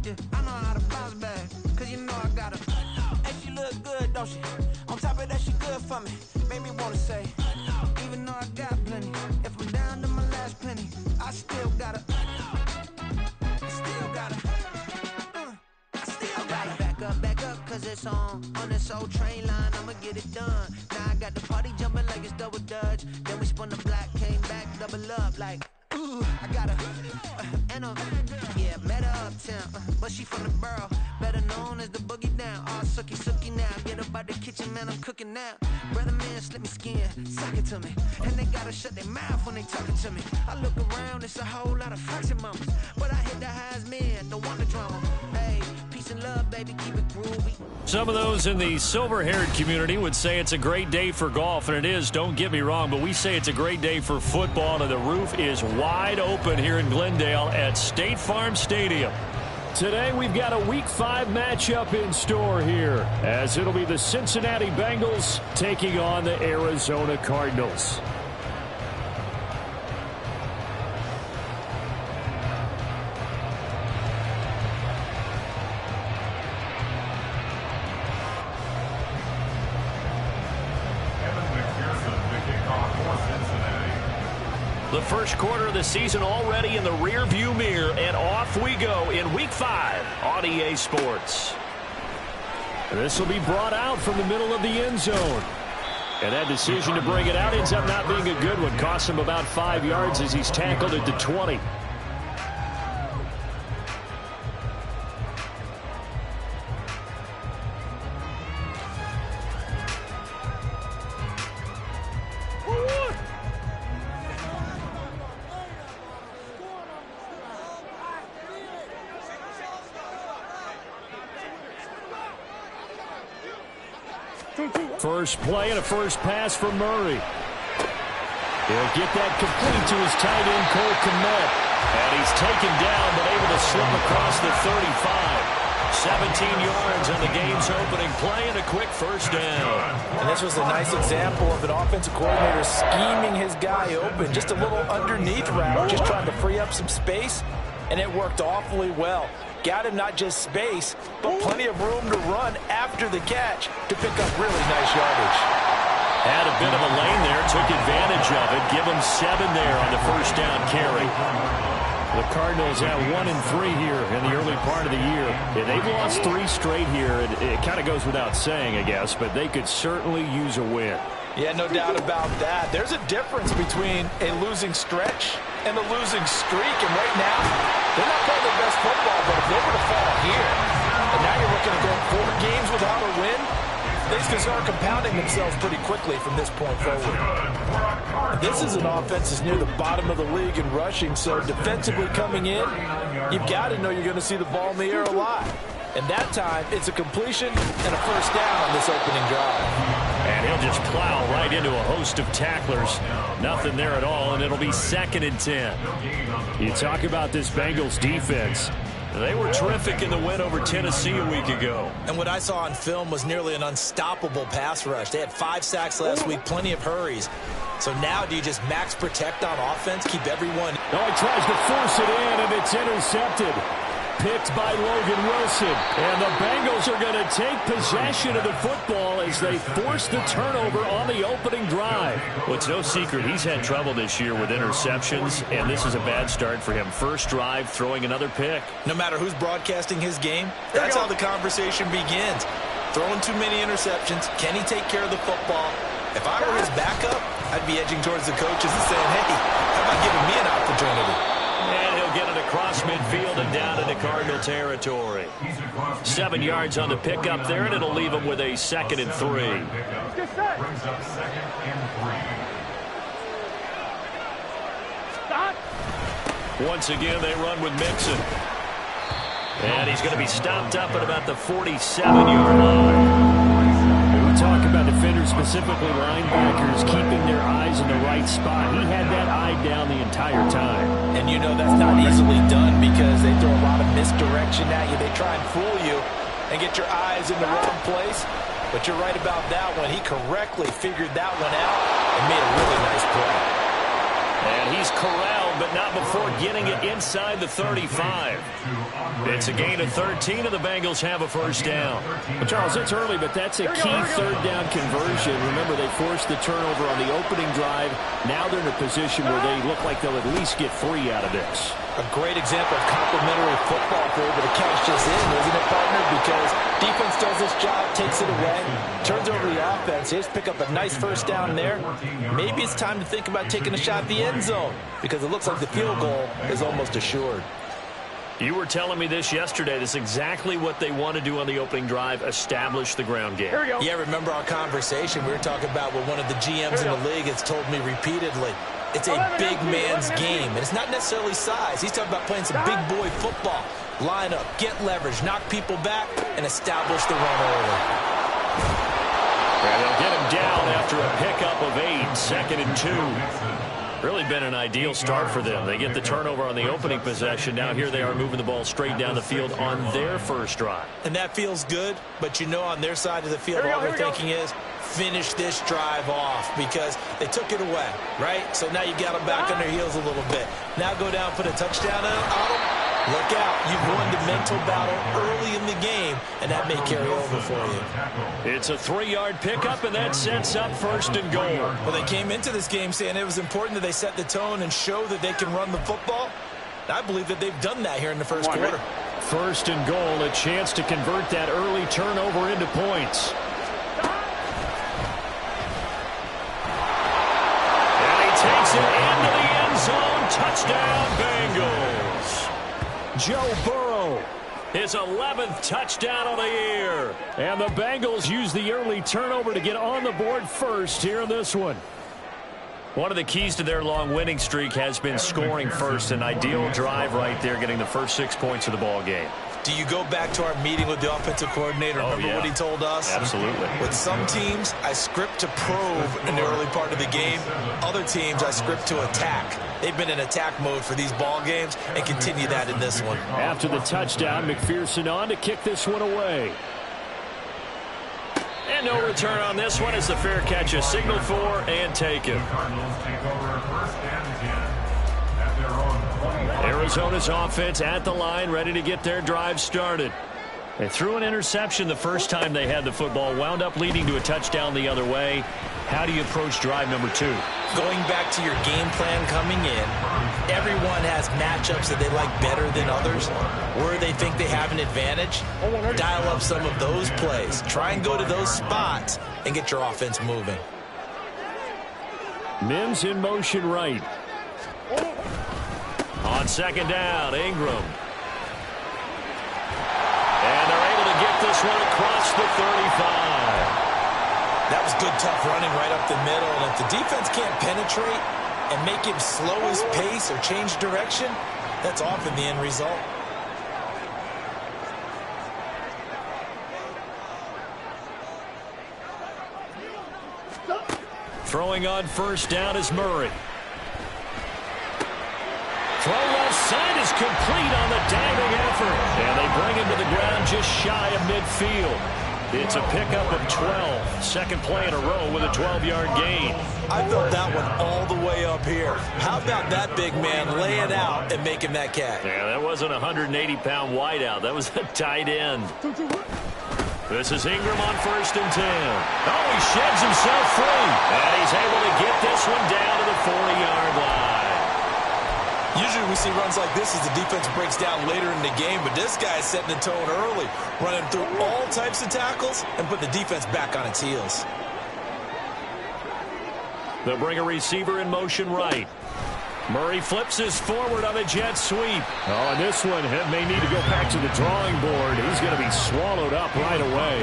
you, I know how to bounce back. Cause you know I got her. Hey, she look good, don't she? On top of that, she good for me. Made me wanna say, even though I got plenty, if I'm down to my last penny, I still gotta. I still gotta. I still gotta. Back up, cause it's on this old train line, I'ma get it done. Now I got the party jumping like it's double dutch. Then we spun the block, came back, double up like. Ooh, I got met her uptown, but she from the borough, better known as the boogie down. All sookie now, get up out the kitchen, man, I'm cooking now. Brother man, slip me skin, suck it to me, and they gotta shut their mouth when they talking to me. I look around, it's a whole lot of fraction mamas, but I hit the highs, man, don't want the drama. Hey, peace and love, baby, keep it groovy. Some of those in the silver-haired community would say it's a great day for golf, and it is, don't get me wrong, but we say it's a great day for football, and the roof is wide open here in Glendale at State Farm Stadium. Today we've got a Week 5 matchup in store here, as it'll be the Cincinnati Bengals taking on the Arizona Cardinals. The first quarter of the season already in the rear-view mirror, and off we go in Week 5 on EA Sports. This will be brought out from the middle of the end zone. And that decision to bring it out ends up not being a good one. Costs him about 5 yards as he's tackled at the 20. First play and a first pass for Murray. He'll get that complete to his tight end, Cole Kmet. And he's taken down, but able to slip across the 35. 17 yards on the game's opening play and a quick first down. And this was a nice example of an offensive coordinator scheming his guy open. Just a little underneath route, just trying to free up some space, and it worked awfully well. Got him not just space, but plenty of room to run after the catch to pick up really nice yardage. Had a bit of a lane there, took advantage of it. Give him 7 there on the first down carry. The Cardinals have 1-3 here in the early part of the year. Yeah, they've lost 3 straight here. It kind of goes without saying, I guess, but they could certainly use a win. Yeah, no doubt about that. There's a difference between a losing stretch and a losing streak. And right now, they're not playing their best football, but if they were to fall here, and now you're looking to go 4 games without a win, things can start compounding themselves pretty quickly from this point forward. This is an offense that's near the bottom of the league in rushing, so defensively coming in, you've got to know you're going to see the ball in the air a lot. And that time, it's a completion and a first down on this opening drive. And he'll just plow right into a host of tacklers. Nothing there at all, and it'll be 2nd and 10. You talk about this Bengals defense. They were terrific in the win over Tennessee a week ago. And what I saw on film was nearly an unstoppable pass rush. They had 5 sacks last week, plenty of hurries. So now do you just max protect on offense, keep everyone... No, he tries to force it in, and it's intercepted. Picked by Logan Wilson. And the Bengals are going to take possession of the football as they force the turnover on the opening drive. Well, it's no secret he's had trouble this year with interceptions, and this is a bad start for him. First drive, throwing another pick. No matter who's broadcasting his game, that's how the conversation begins. Throwing too many interceptions. Can he take care of the football? If I were his backup, I'd be edging towards the coaches and saying, hey, how about giving me an opportunity? And he'll get it across midfield and down into Cardinal territory. 7 yards on the pickup there, and it'll leave him with a 2nd and 3. Once again, they run with Mixon. And he's going to be stopped up at about the 47-yard line. Talk about defenders, specifically linebackers, keeping their eyes in the right spot. He had that eye down the entire time. And you know that's not easily done because they throw a lot of misdirection at you. They try and fool you and get your eyes in the wrong place. But you're right about that one. He correctly figured that one out and made a really nice play. And he's corralled, but not before getting it inside the 35. It's a gain of 13, and the Bengals have a first down. Well, Charles, it's early, but that's a key third down conversion. Remember, they forced the turnover on the opening drive. Now they're in a position where they look like they'll at least get 3 out of this. A great example of complementary football if they're able to cash this in, isn't it, partner? Because defense does this job, takes it away, turns over the offense. They just pick up a nice first down there. Maybe it's time to think about taking a shot at the end zone because it looks like the field goal is almost assured. You were telling me this yesterday. This is exactly what they want to do on the opening drive, establish the ground game. Here we go. Yeah, remember our conversation? We were talking about what one of the GMs in the league has told me repeatedly. It's a big man's game, and it's not necessarily size. He's talking about playing some big boy football. Line up, get leverage, knock people back, and establish the run early. And they'll get him down after a pickup of 8, 2nd and 2. Really been an ideal start for them. They get the turnover on the opening possession. Now here they are moving the ball straight down the field on their first drive. And that feels good, but you know on their side of the field, all they're thinking is, finish this drive off because they took it away, right? So now you got them back on their heels a little bit. Now go down, put a touchdown on them. Look out. You've won the mental battle early in the game, and that may carry over for you. It's a 3-yard pickup, and that sets up 1st and goal. Well, they came into this game saying it was important that they set the tone and show that they can run the football. I believe that they've done that here in the first quarter. 1st and goal, a chance to convert that early turnover into points. Takes it into the end zone. Touchdown, Bengals. Joe Burrow, his 11th touchdown of the year. And the Bengals use the early turnover to get on the board first here in this one. One of the keys to their long winning streak has been scoring first. An ideal drive right there, getting the first 6 points of the ball game. Do you go back to our meeting with the offensive coordinator? Remember what he told us? Absolutely. With some teams, I script to probe in the early part of the game. Other teams, I script to attack. They've been in attack mode for these ball games and continue that in this one. After the touchdown, McPherson on to kick this one away. And no return on this one as the fair catch is signaled for and taken. Arizona's offense at the line, ready to get their drive started. They threw an interception the first time they had the football, wound up leading to a touchdown the other way. How do you approach drive number 2? Going back to your game plan coming in, everyone has matchups that they like better than others, where they think they have an advantage. Dial up some of those plays. Try and go to those spots and get your offense moving. Mims in motion right. On 2nd down, Ingram. And they're able to get this one across the 35. That was good, tough running right up the middle. And if the defense can't penetrate and make him slow his pace or change direction, that's often the end result. Throwing on 1st down is Murray. Throw left side is complete on the diving effort. And they bring him to the ground just shy of midfield. It's a pickup of 12. Second play in a row with a 12-yard gain. I felt that one all the way up here. How about that big man lay it out and making that catch? Yeah, that wasn't a 180-pound wideout. That was a tight end. This is Ingram on 1st and 10. Oh, he sheds himself free. And he's able to get this one down to the 40-yard line. Usually we see runs like this as the defense breaks down later in the game, but this guy is setting the tone early, running through all types of tackles and put the defense back on its heels. They'll bring a receiver in motion right. Murray flips his forward on a jet sweep. Oh, and this one may need to go back to the drawing board. He's going to be swallowed up right away.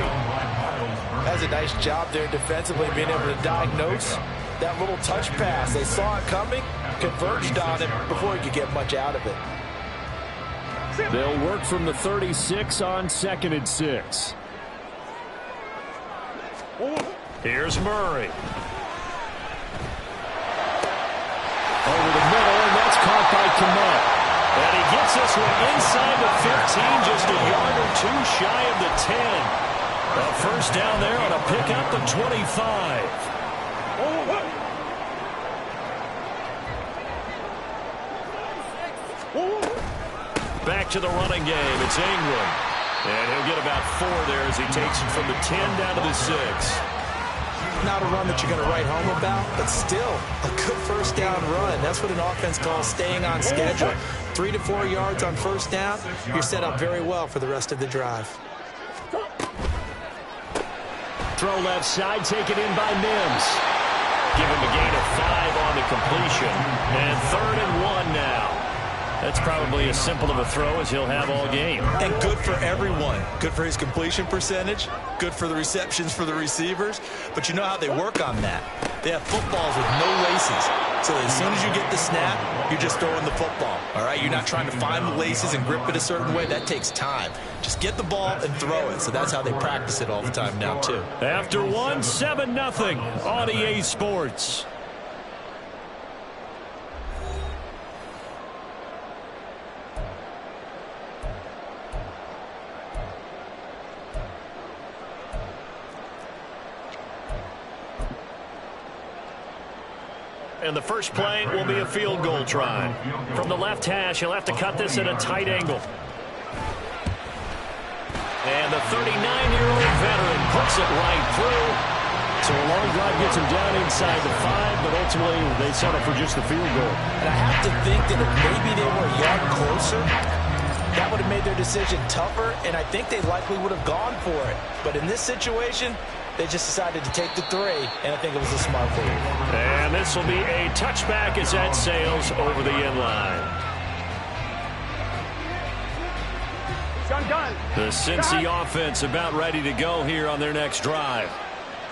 That's a nice job there defensively, being able to diagnose that little touch pass. They saw it coming, converged on it before he could get much out of it. They'll work from the 36 on 2nd and 6. Here's Murray. Over the middle, and that's caught by Kmet. And he gets this one inside the 15, just a yard or 2 shy of the 10. A first down there on a pickup of 25. Back to the running game. It's Ingram. And he'll get about 4 there as he takes it from the 10 down to the 6. Not a run that you're going to write home about, but still a good first down run. That's what an offense calls staying on schedule. 3 to 4 yards on first down, you're set up very well for the rest of the drive. Throw left side, taken in by Mims. Give him a gain of 5 on the completion. And 3rd and 1 now. That's probably as simple of a throw as he'll have all game. And good for everyone. Good for his completion percentage. Good for the receptions for the receivers. But you know how they work on that. They have footballs with no laces. So as soon as you get the snap, you're just throwing the football. All right? You're not trying to find the laces and grip it a certain way. That takes time. Just get the ball and throw it. So that's how they practice it all the time now, too. After 1, 7-0 on EA Sports. And the first play will be a field goal try. From the left hash, he'll have to cut this at a tight angle. And the 39-year-old veteran puts it right through. So a long drive gets him down inside the 5, but ultimately they settle for just the field goal. And I have to think that if maybe they were a yard closer, that would have made their decision tougher, and I think they likely would have gone for it. But in this situation, they just decided to take the 3, and I think it was a smart move. And this will be a touchback as that sails over the end line. The Cincy offense about ready to go here on their next drive.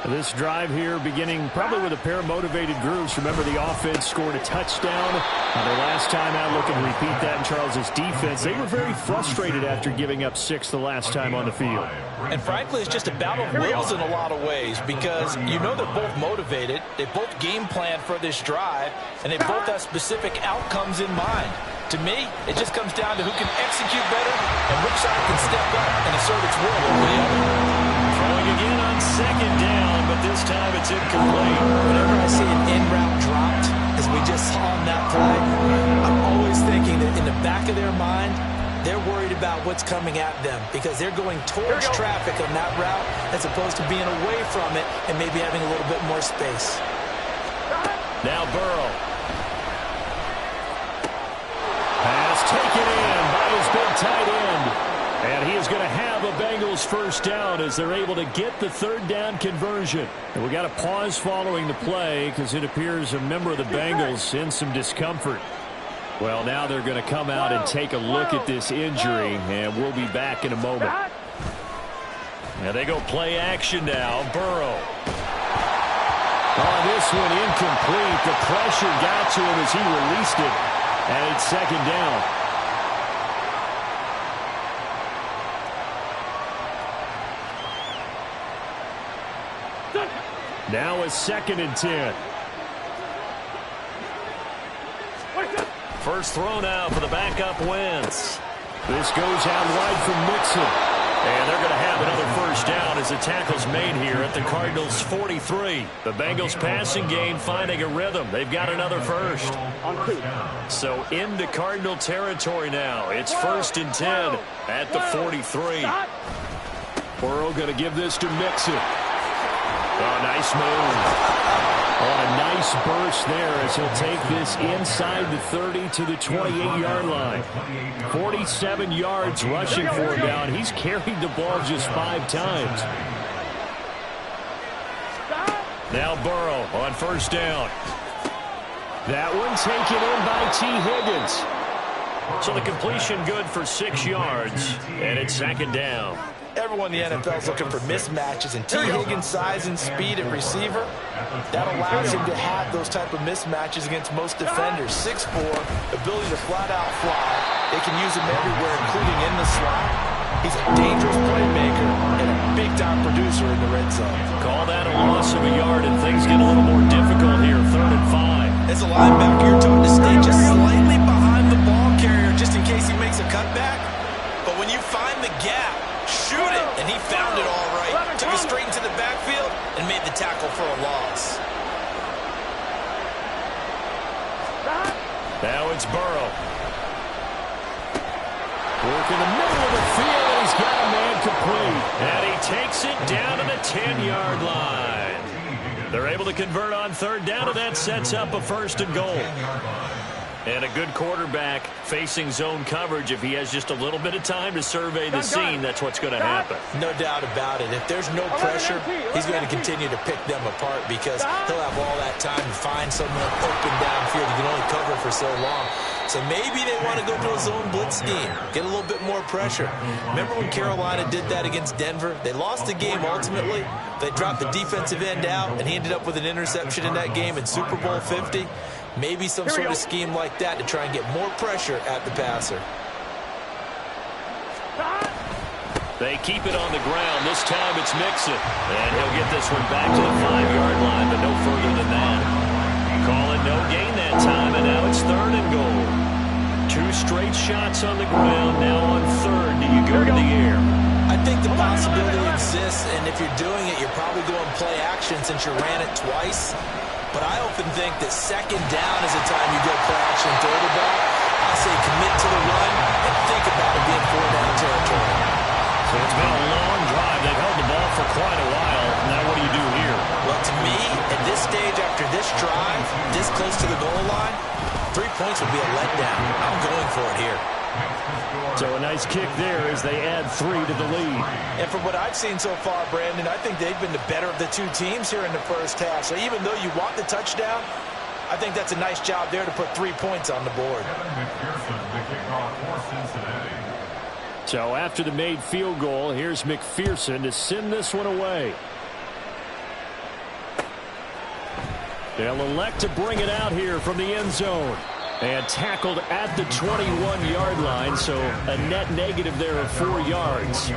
This drive here beginning probably with a pair of motivated groups. Remember, the offense scored a touchdown. Their last time out, looking to repeat that in Charles's defense. They were very frustrated after giving up 6 the last time on the field. And frankly, it's just a battle of wills in a lot of ways because you know they're both motivated. They both game plan for this drive, and they both have specific outcomes in mind. To me, it just comes down to who can execute better and which side can step up and assert its will over the other. Throwing again on 2nd down, but this time it's incomplete. Whenever I see an in-route dropped, as we just saw on that play, I'm always thinking that in the back of their mind, they're worried about what's coming at them because they're going towards traffic on that route as opposed to being away from it and maybe having a little bit more space. Now Burrow. Pass taken in by his big tight end. And he is going to have a Bengals first down as they're able to get the 3rd down conversion. And we got a pause following the play because it appears a member of the Bengals in some discomfort. Well, now they're going to come out and take a look at this injury, and we'll be back in a moment. Now they go play action now. Burrow. On this one, incomplete. The pressure got to him as he released it, and it's 2nd down. Now a 2nd and 10. First throw now for the backup Wentz. This goes out wide from Mixon. And they're going to have another first down as the tackle's made here at the Cardinals' 43. The Bengals passing game finding a rhythm. They've got another first. So into Cardinal territory now. It's 1st and 10 at the 43. Burrow going to give this to Mixon. Oh, nice move. Oh, a nice burst there as he'll take this inside the 30 to the 28-yard line. 47 yards rushing for him now, and he's carried the ball just 5 times. Now Burrow on first down. That one taken in by T. Higgins. So the completion good for 6 yards, and it's 2nd down. Everyone in the NFL is looking for mismatches, and T. Higgins' size and speed at receiver, that allows him to have those type of mismatches against most defenders. 6'4", ability to flat-out fly. They can use him everywhere, including in the slot. He's a dangerous playmaker and a big-time producer in the red zone. Call that a loss of a yard, and things get a little more difficult here, 3rd and 5. As a linebacker, you're taught to stay just slightly behind the ball carrier just in case he makes a cutback. But when you find the gap, shoot it, and he found it all right. Took it straight into the backfield and made the tackle for a loss. Now it's Burrow. Work in the middle of the field, and he's got a man complete. And he takes it down to the 10-yard line. They're able to convert on third down, and that sets up a first and goal. And a good quarterback facing zone coverage. If he has just a little bit of time to survey the scene, that's what's going to happen. No doubt about it. If there's no pressure, he's going to continue to pick them apart because he'll have all that time to find someone open downfield. He can only cover for so long. So maybe they want to go to a zone blitz scheme, get a little bit more pressure. Remember when Carolina did that against Denver? They lost the game ultimately. They dropped the defensive end out, and he ended up with an interception in that game in Super Bowl 50. Maybe some sort of scheme like that to try and get more pressure at the passer. They keep it on the ground. This time it's Mixon. And he'll get this one back to the 5-yard line, but no further than that. Call it no gain that time, and now it's third and goal. 2 straight shots on the ground. Now on third, do you go to the air? I think the possibility exists, and if you're doing it, you're probably going play action since you ran it twice. But I often think that second down is the time you go play action and throw the ball. I say commit to the run and think about it being 4-down territory. So it's been a long drive. They've held the ball for quite a while. Now what do you do here? Well, to me, at this stage after this drive, this close to the goal line, 3 points would be a letdown. I'm going for it here. So a nice kick there as they add 3 to the lead. And from what I've seen so far, Brandon, I think they've been the better of the two teams here in the first half. So even though you want the touchdown, I think that's a nice job there to put 3 points on the board. So after the made field goal, here's McPherson to send this one away. They'll elect to bring it out here from the end zone. And tackled at the 21-yard line, so a net negative there of 4 yards.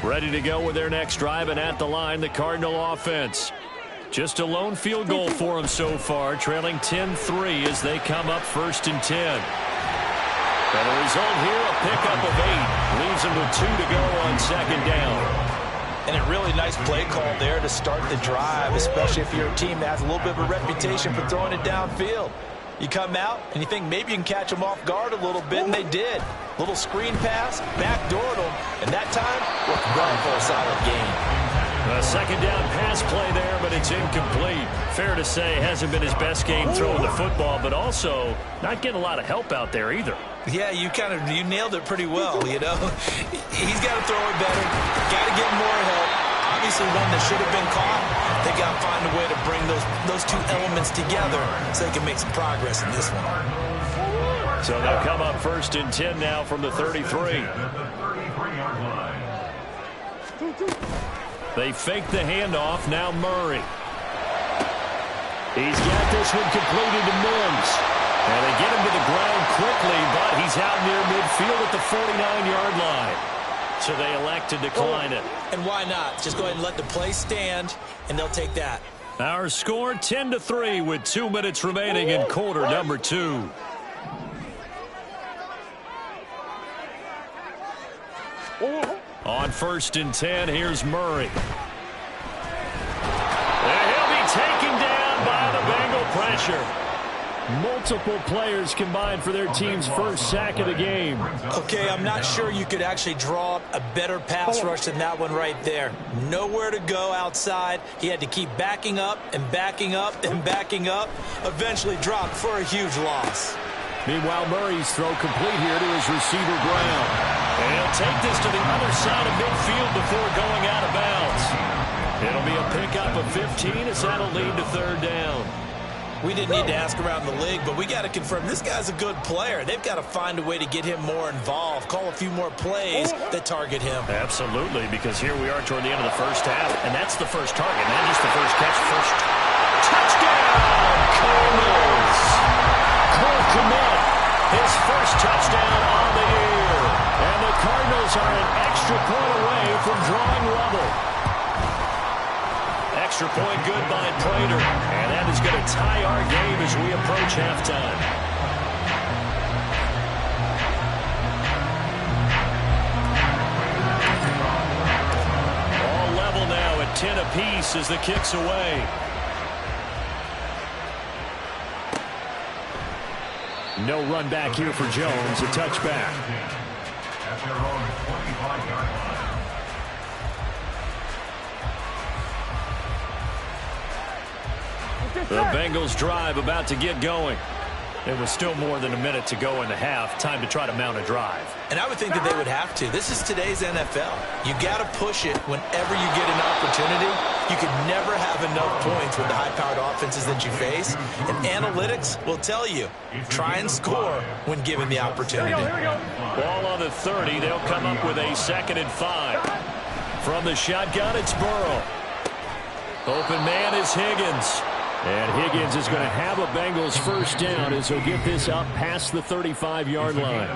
Ready to go with their next drive, and at the line, the Cardinal offense. Just a lone field goal for them so far, trailing 10-3 as they come up 1st and 10. And the result here, a pickup of 8. Leaves them with 2 to go on second down. And a really nice play call there to start the drive, especially if you're a team that has a little bit of a reputation for throwing it downfield. You come out and you think maybe you can catch them off guard a little bit, and they did. Little screen pass, backdoored them, and that time, worked well for a solid gain. A second down pass play there, but it's incomplete. Fair to say, hasn't been his best game throwing the football, but also not getting a lot of help out there either. Yeah, you nailed it pretty well, you know. He's got to throw it better, got to get more help. Obviously, one that should have been caught, they got to find a way to bring those two elements together so they can make some progress in this one. So they'll come up 1st and 10 now from the 33. They fake the handoff. Now Murray. He's got this one completed to Mims. And they get him to the ground quickly, but he's out near midfield at the 49-yard line. So they elect to decline it. And why not? Just go ahead and let the play stand, and they'll take that. Our score 10-3 with 2 minutes remaining in quarter number 2. On 1st and 10, here's Murray. And he'll be taken down by the Bengal pressure. Multiple players combined for their team's first sack of the game. Okay, I'm not sure you could actually draw up a better pass rush than that one right there. Nowhere to go outside. He had to keep backing up and backing up and backing up. Eventually dropped for a huge loss. Meanwhile, Murray's throw complete here to his receiver, Brown. And he'll take this to the other side of midfield before going out of bounds. It'll be a pickup of 15 as that'll lead to third down. We didn't need to ask around the league, but we got to confirm this guy's a good player. They've got to find a way to get him more involved, call a few more plays that target him. Absolutely, because here we are toward the end of the first half, and that's the first target, not just the first catch. First touchdown, Cardinals. Cole Kmet, his first touchdown on the year. And the Cardinals are an extra point away from drawing level. Extra point good by Prater. And that is going to tie our game as we approach halftime. 10 apiece as the kick's away. No run back here for Jones. A touchback. At their own 25-yard line. The Bengals drive about to get going. There was still more than a minute to go in the half. Time to try to mount a drive. And I would think that they would have to. This is today's NFL. You got to push it whenever you get an opportunity. You could never have enough points with the high-powered offenses that you face. And analytics will tell you, try and score when given the opportunity. Here we go. Ball on the 30. They'll come up with a 2nd and 5. From the shotgun, it's Burrow. Open man is Higgins. And Higgins is going to have a Bengals first down as he'll get this up past the 35-yard line.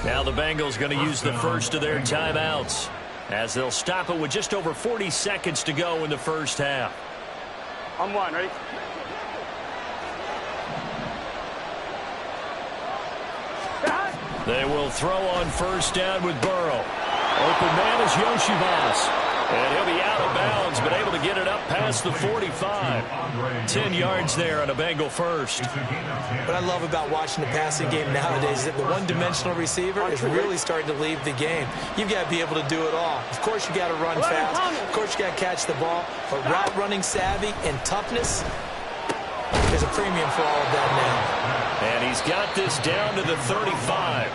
Now the Bengals going to use the first of their timeouts as they'll stop it with just over 40 seconds to go in the first half. On one, ready? They will throw on first down with Burrow. Open man is Yoshivas. And he'll be out of bounds, but able to get it up past the 45. 10 yards there on a Bengal first. What I love about watching the passing game nowadays is that the one-dimensional receiver is really starting to leave the game. You've got to be able to do it all. Of course, you got to run fast. Of course, you got to catch the ball. But route running savvy and toughness is a premium for all of that now. And he's got this down to the 35.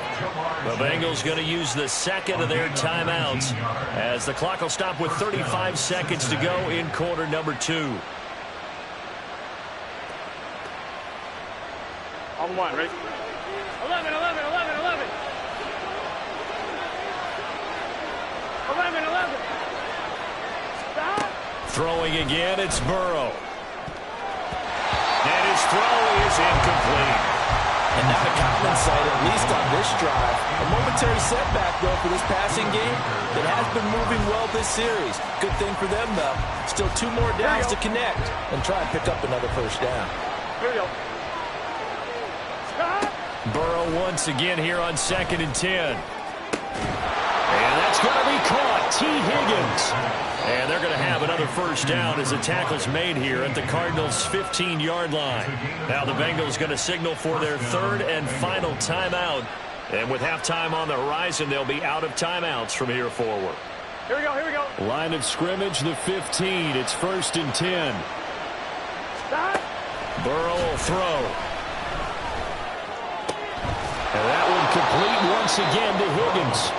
The Bengals going to use the second of their timeouts as the clock will stop with 35 seconds to go in quarter number 2. On one, ready? 11, 11, 11, 11. 11, 11. Stop. Throwing again, it's Burrow. And his throw is incomplete. And not a common sight, at least on this drive. A momentary setback, though, for this passing game that has been moving well this series. Good thing for them, though. Still 2 more downs to connect and try and pick up another first down. Here we go. Burrow once again here on 2nd and 10. And that's going to be caught. T. Higgins. And they're going to have another first down as the tackle's made here at the Cardinals' 15-yard line. Now the Bengals going to signal for their 3rd and final timeout. And with halftime on the horizon, they'll be out of timeouts from here forward. Here we go, here we go. Line of scrimmage, the 15. It's 1st and 10. Stop. Burrow will throw. And that one complete once again to Higgins.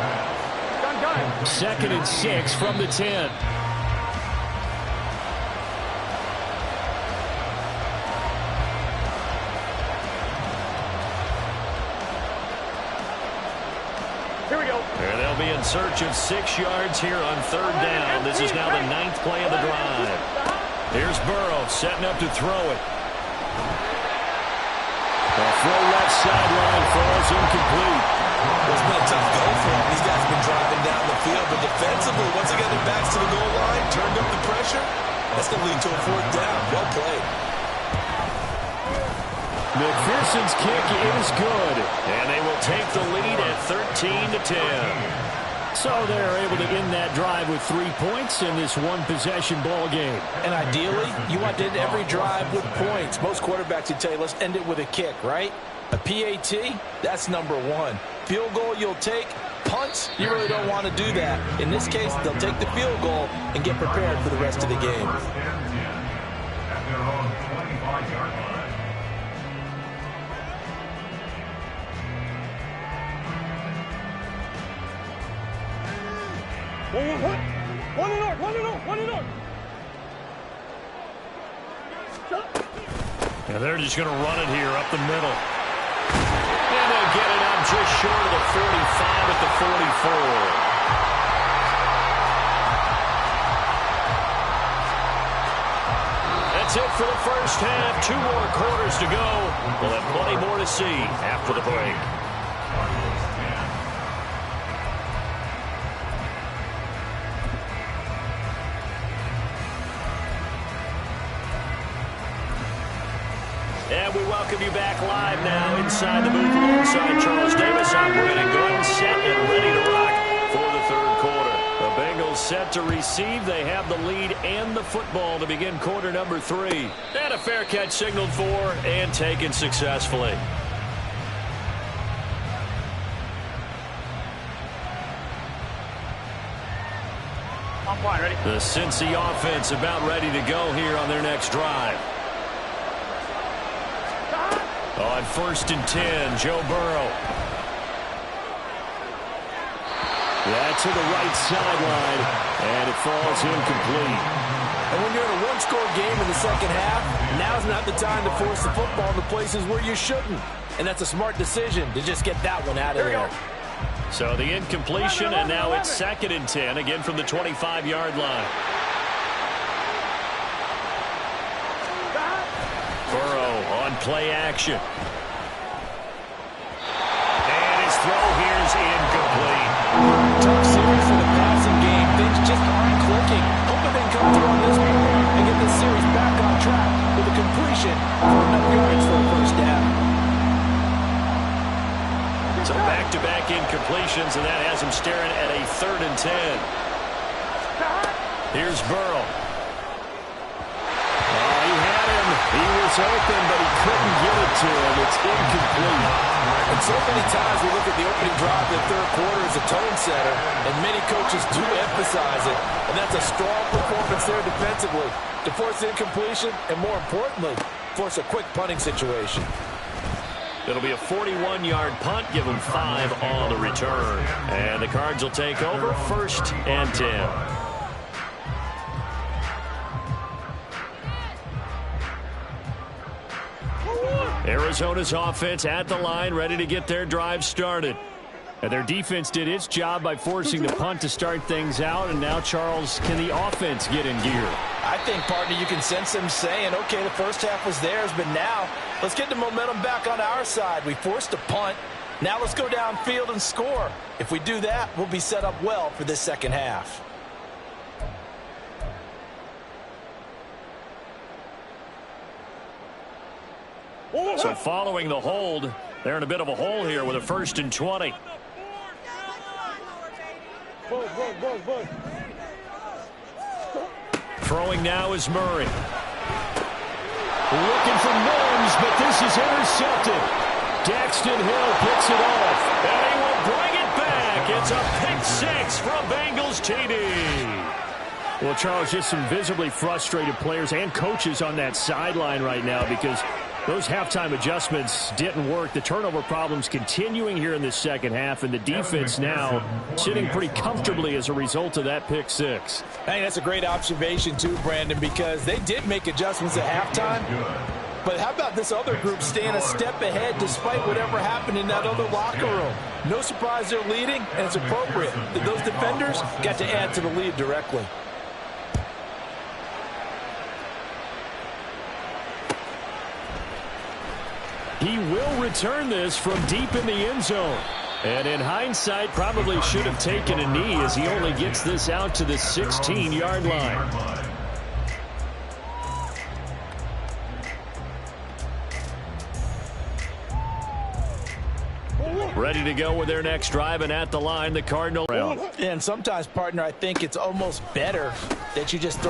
2nd and 6 from the 10. Here we go. And they'll be in search of 6 yards here on 3rd down. This is now the 9th play of the drive. Here's Burrow setting up to throw it. The throw left sideline falls incomplete. It's been a tough go for him. These guys have been driving down the field, but defensively, once they got their backs to the goal line, turned up the pressure, that's going to lead to a 4th down. Well played. McPherson's kick is good, and they will take the lead at 13-10. So they're able to end that drive with 3 points in this one-possession ball game. And ideally, you want to end every drive with points. Most quarterbacks would tell you, let's end it with a kick, right? A PAT, that's number 1. Field goal you'll take. Punts, you really don't want to do that. In this case, they'll take the field goal and get prepared for the rest of the game. At their own 25-yard line. One and north, one and north, one and north. And they're just going to run it here up the middle. And they'll get it up just short of the 45 at the 44. That's it for the first half. 2 more quarters to go. We'll have plenty more to see after the break. And we welcome you back live now inside the booth alongside Charles Davis. I'm Brandon Gordon, set and ready to rock for the 3rd quarter. The Bengals set to receive. They have the lead and the football to begin quarter number 3. And a fair catch signaled for and taken successfully. On point, ready? The Cincy offense about ready to go here on their next drive. On 1st and 10, Joe Burrow. Yeah, to the right sideline, and it falls incomplete. And when you're in a one-score game in the second half, now's not the time to force the football in the places where you shouldn't. And that's a smart decision to just get that one out of there. So the incompletion, and now it's 2nd and 10, again from the 25-yard line. Burrow on play action. And his throw here is incomplete. Tough series for the passing game. Things just aren't clicking. Hoping they can come through on this one and get this series back on track with a completion for enough yards for a first down. So back-to-back incompletions, and that has him staring at a 3rd and 10. Here's Burrow. He had him. He was open, but he couldn't get it to him. It's incomplete. And so many times we look at the opening drive of the third quarter as a tone setter, and many coaches do emphasize it. And that's a strong performance there defensively to force incompletion and, more importantly, force a quick punting situation. It'll be a 41-yard punt, give them 5 on the return. And the Cards will take over 1st and 10. Arizona's offense at the line, ready to get their drive started. And their defense did its job by forcing the punt to start things out. And now, Charles, can the offense get in gear? I think, partner, you can sense them saying, okay, the first half was theirs, but now let's get the momentum back on our side. We forced a punt. Now let's go downfield and score. If we do that, we'll be set up well for this second half. So following the hold, they're in a bit of a hole here with a 1st and 20. Throwing now is Murray. Looking for Mims, but this is intercepted. Daxton Hill picks it off. And he will bring it back. It's a pick 6 from Bengals TD. Well, Charles, just some visibly frustrated players and coaches on that sideline right now because those halftime adjustments didn't work. The turnover problems continuing here in the second half, and the defense now sitting pretty comfortably as a result of that pick 6. I think that's a great observation too, Brandon, because they did make adjustments at halftime. But how about this other group staying a step ahead despite whatever happened in that other locker room? No surprise they're leading, and it's appropriate that those defenders got to add to the lead directly. He will return this from deep in the end zone. And in hindsight, probably should have taken a knee as he only gets this out to the 16-yard line. Ready to go with their next drive, and at the line, the Cardinal round. And sometimes, partner, I think it's almost better that you just throw